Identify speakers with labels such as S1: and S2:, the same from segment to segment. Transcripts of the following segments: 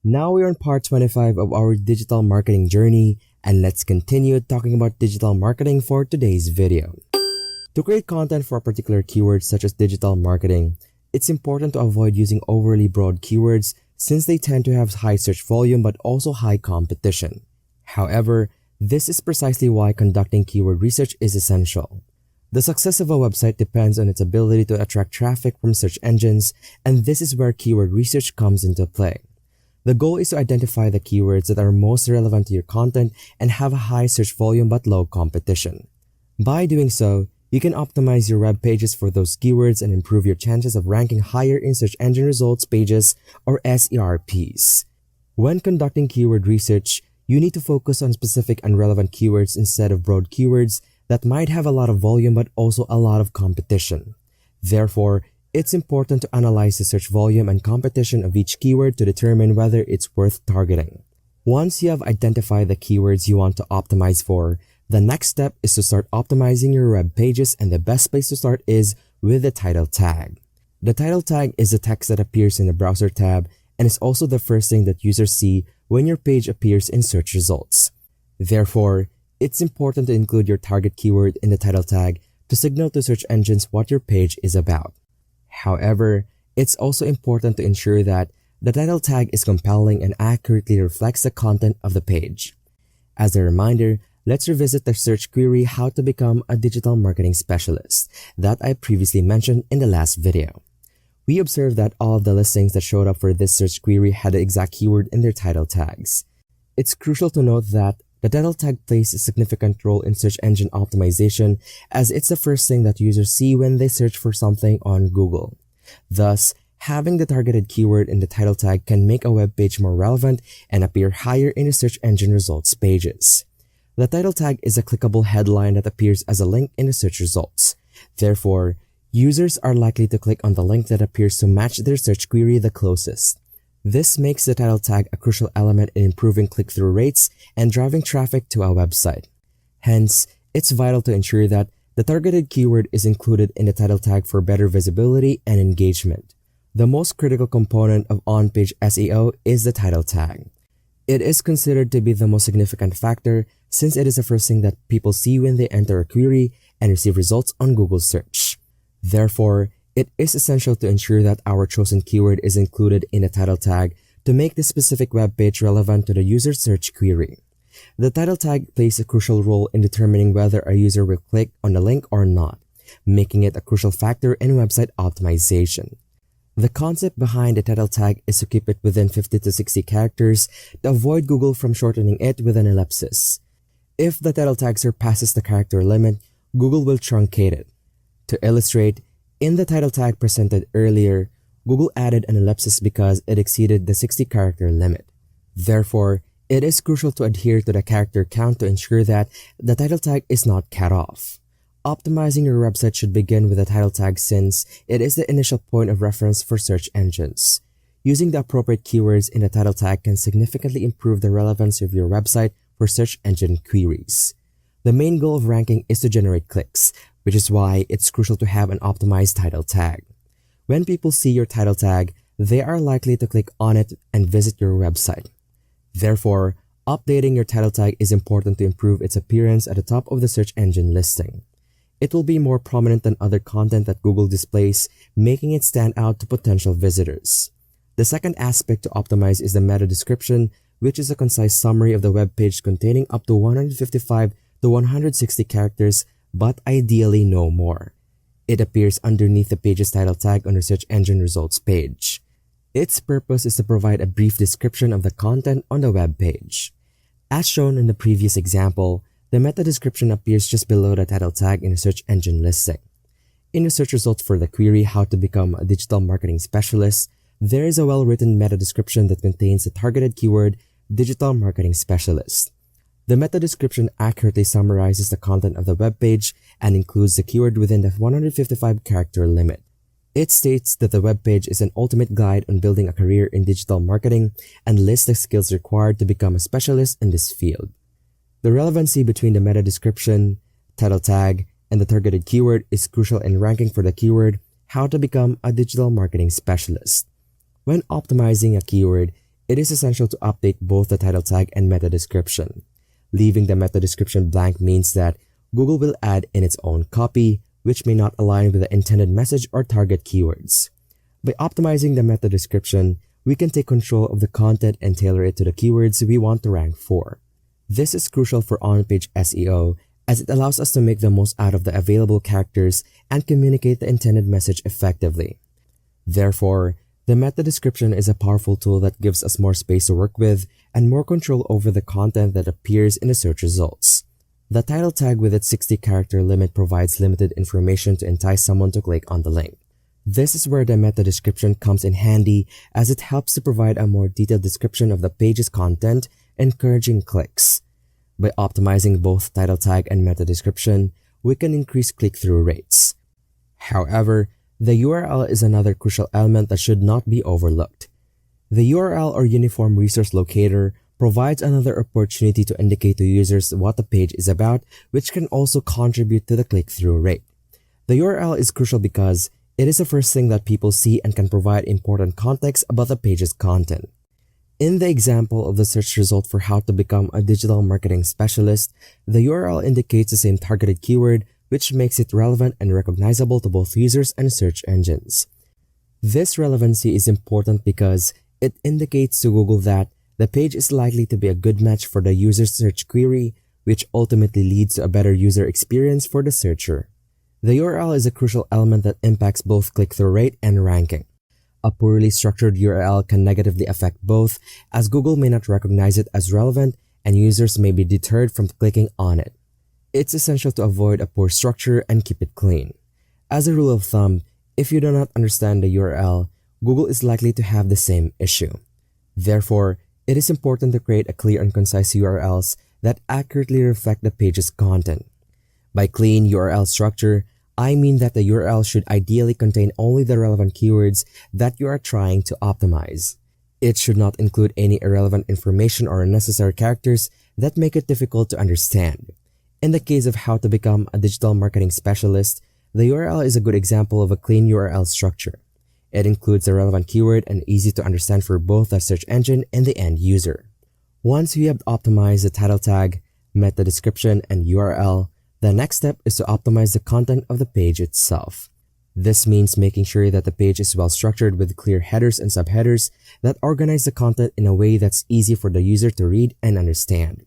S1: Now we're on part 25 of our digital marketing journey, and let's continue talking about digital marketing for today's video. To create content for a particular keyword such as digital marketing, it's important to avoid using overly broad keywords since they tend to have high search volume but also high competition. However, this is precisely why conducting keyword research is essential. The success of a website depends on its ability to attract traffic from search engines, and this is where keyword research comes into play. The goal is to identify the keywords that are most relevant to your content and have a high search volume but low competition. By doing so, you can optimize your web pages for those keywords and improve your chances of ranking higher in search engine results pages or SERPs. When conducting keyword research, you need to focus on specific and relevant keywords instead of broad keywords that might have a lot of volume but also a lot of competition. Therefore, it's important to analyze the search volume and competition of each keyword to determine whether it's worth targeting. Once you have identified the keywords you want to optimize for, the next step is to start optimizing your web pages, and the best place to start is with the title tag. The title tag is the text that appears in the browser tab and is also the first thing that users see when your page appears in search results. Therefore, it's important to include your target keyword in the title tag to signal to search engines what your page is about. However, it's also important to ensure that the title tag is compelling and accurately reflects the content of the page. As a reminder, let's revisit the search query "How to Become a Digital Marketing Specialist" that I previously mentioned in the last video. We observed that all of the listings that showed up for this search query had the exact keyword in their title tags. It's crucial to note that the title tag plays a significant role in search engine optimization, as it's the first thing that users see when they search for something on Google. Thus, having the targeted keyword in the title tag can make a web page more relevant and appear higher in the search engine results pages. The title tag is a clickable headline that appears as a link in the search results. Therefore, users are likely to click on the link that appears to match their search query the closest. This makes the title tag a crucial element in improving click-through rates and driving traffic to a website. Hence, it's vital to ensure that the targeted keyword is included in the title tag for better visibility and engagement. The most critical component of on-page SEO is the title tag. It is considered to be the most significant factor since it is the first thing that people see when they enter a query and receive results on Google search. Therefore, it is essential to ensure that our chosen keyword is included in the title tag to make the specific web page relevant to the user's search query. The title tag plays a crucial role in determining whether a user will click on the link or not, making it a crucial factor in website optimization. The concept behind the title tag is to keep it within 50 to 60 characters to avoid Google from shortening it with an ellipsis. If the title tag surpasses the character limit, Google will truncate it. To illustrate, in the title tag presented earlier, Google added an ellipsis because it exceeded the 60 character limit. Therefore, it is crucial to adhere to the character count to ensure that the title tag is not cut off. Optimizing your website should begin with the title tag since it is the initial point of reference for search engines. Using the appropriate keywords in the title tag can significantly improve the relevance of your website for search engine queries. The main goal of ranking is to generate clicks, which is why it's crucial to have an optimized title tag. When people see your title tag, they are likely to click on it and visit your website. Therefore, updating your title tag is important to improve its appearance at the top of the search engine listing. It will be more prominent than other content that Google displays, making it stand out to potential visitors. The second aspect to optimize is the meta description, which is a concise summary of the web page containing up to 155 to 160 characters, but ideally no more. It appears underneath the page's title tag on the search engine results page. Its purpose is to provide a brief description of the content on the web page. As shown in the previous example, the meta description appears just below the title tag in the search engine listing. In the search results for the query "How to Become a Digital Marketing Specialist," there is a well-written meta description that contains the targeted keyword "Digital Marketing Specialist." The meta description accurately summarizes the content of the web page and includes the keyword within the 155 character limit. It states that the web page is an ultimate guide on building a career in digital marketing and lists the skills required to become a specialist in this field. The relevancy between the meta description, title tag, and the targeted keyword is crucial in ranking for the keyword "How to Become a Digital Marketing Specialist." When optimizing a keyword, it is essential to update both the title tag and meta description. Leaving the meta description blank means that Google will add in its own copy, which may not align with the intended message or target keywords. By optimizing the meta description, we can take control of the content and tailor it to the keywords we want to rank for. This is crucial for on-page SEO as it allows us to make the most out of the available characters and communicate the intended message effectively. Therefore, the meta description is a powerful tool that gives us more space to work with and more control over the content that appears in the search results. The title tag with its 60-character limit provides limited information to entice someone to click on the link. This is where the meta description comes in handy as it helps to provide a more detailed description of the page's content, encouraging clicks. By optimizing both title tag and meta description, we can increase click-through rates. However, the URL is another crucial element that should not be overlooked. The URL or Uniform Resource Locator provides another opportunity to indicate to users what the page is about, which can also contribute to the click-through rate. The URL is crucial because it is the first thing that people see and can provide important context about the page's content. In the example of the search result for how to become a digital marketing specialist, the URL indicates the same targeted keyword, which makes it relevant and recognizable to both users and search engines. This relevancy is important because it indicates to Google that the page is likely to be a good match for the user's search query, which ultimately leads to a better user experience for the searcher. The URL is a crucial element that impacts both click-through rate and ranking. A poorly structured URL can negatively affect both, as Google may not recognize it as relevant and users may be deterred from clicking on it. It's essential to avoid a poor structure and keep it clean. As a rule of thumb, if you do not understand the URL, Google is likely to have the same issue. Therefore, it is important to create a clear and concise URLs that accurately reflect the page's content. By clean URL structure, I mean that the URL should ideally contain only the relevant keywords that you are trying to optimize. It should not include any irrelevant information or unnecessary characters that make it difficult to understand. In the case of how to become a digital marketing specialist, the URL is a good example of a clean URL structure. It includes a relevant keyword and easy to understand for both the search engine and the end user. Once you have optimized the title tag, meta description, and URL, the next step is to optimize the content of the page itself. This means making sure that the page is well structured with clear headers and subheaders that organize the content in a way that's easy for the user to read and understand.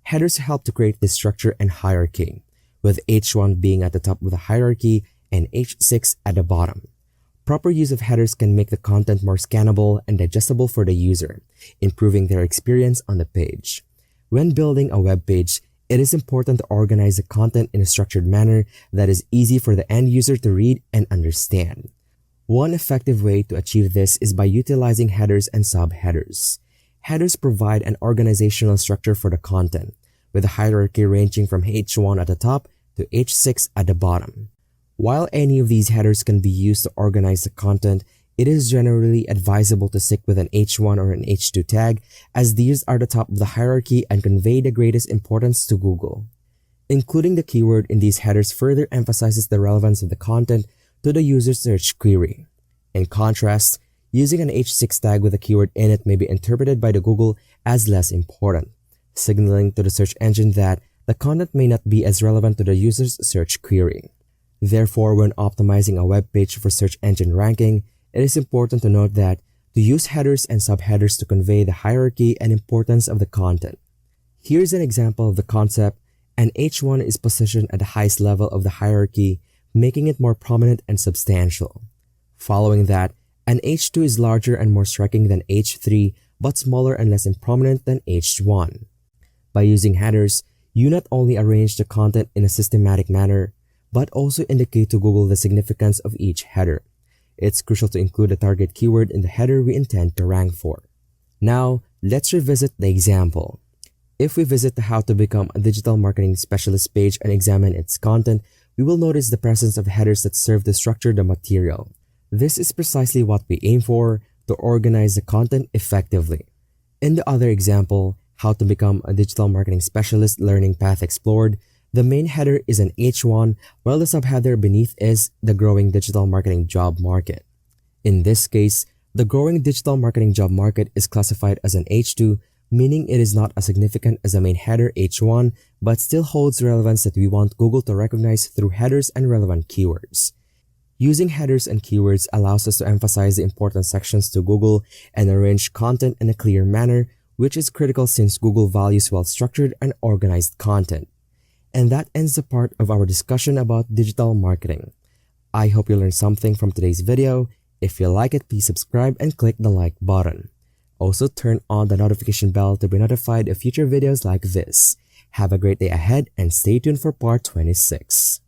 S1: Headers help to create this structure and hierarchy, with H1 being at the top of the hierarchy and H6 at the bottom. Proper use of headers can make the content more scannable and digestible for the user, improving their experience on the page. When building a web page, it is important to organize the content in a structured manner that is easy for the end user to read and understand. One effective way to achieve this is by utilizing headers and subheaders. Headers provide an organizational structure for the content, with a hierarchy ranging from H1 at the top to H6 at the bottom. While any of these headers can be used to organize the content, it is generally advisable to stick with an H1 or an H2 tag, as these are the top of the hierarchy and convey the greatest importance to Google. Including the keyword in these headers further emphasizes the relevance of the content to the user's search query. In contrast, using an H6 tag with a keyword in it may be interpreted by the Google as less important, signaling to the search engine that the content may not be as relevant to the user's search query. Therefore, when optimizing a web page for search engine ranking, it is important to note that to use headers and subheaders to convey the hierarchy and importance of the content. Here's an example of the concept. An H1 is positioned at the highest level of the hierarchy, making it more prominent and substantial. Following that, an H2 is larger and more striking than H3, but smaller and less prominent than H1. By using headers, you not only arrange the content in a systematic manner, but also indicate to Google the significance of each header. It's crucial to include a target keyword in the header we intend to rank for. Now, let's revisit the example. If we visit the How to Become a Digital Marketing Specialist page and examine its content, we will notice the presence of headers that serve to structure the material. This is precisely what we aim for, to organize the content effectively. In the other example, How to Become a Digital Marketing Specialist Learning Path Explored, the main header is an H1, while the subheader beneath is the Growing Digital Marketing Job Market. In this case, The growing digital marketing job market is classified as an H2, meaning it is not as significant as the main header H1, but still holds relevance that we want Google to recognize through headers and relevant keywords. Using headers and keywords allows us to emphasize the important sections to Google and arrange content in a clear manner, which is critical since Google values well-structured and organized content. And that ends the part of our discussion about digital marketing. I hope you learned something from today's video. If you like it, please subscribe and click the like button. Also, turn on the notification bell to be notified of future videos like this. Have a great day ahead and stay tuned for part 26.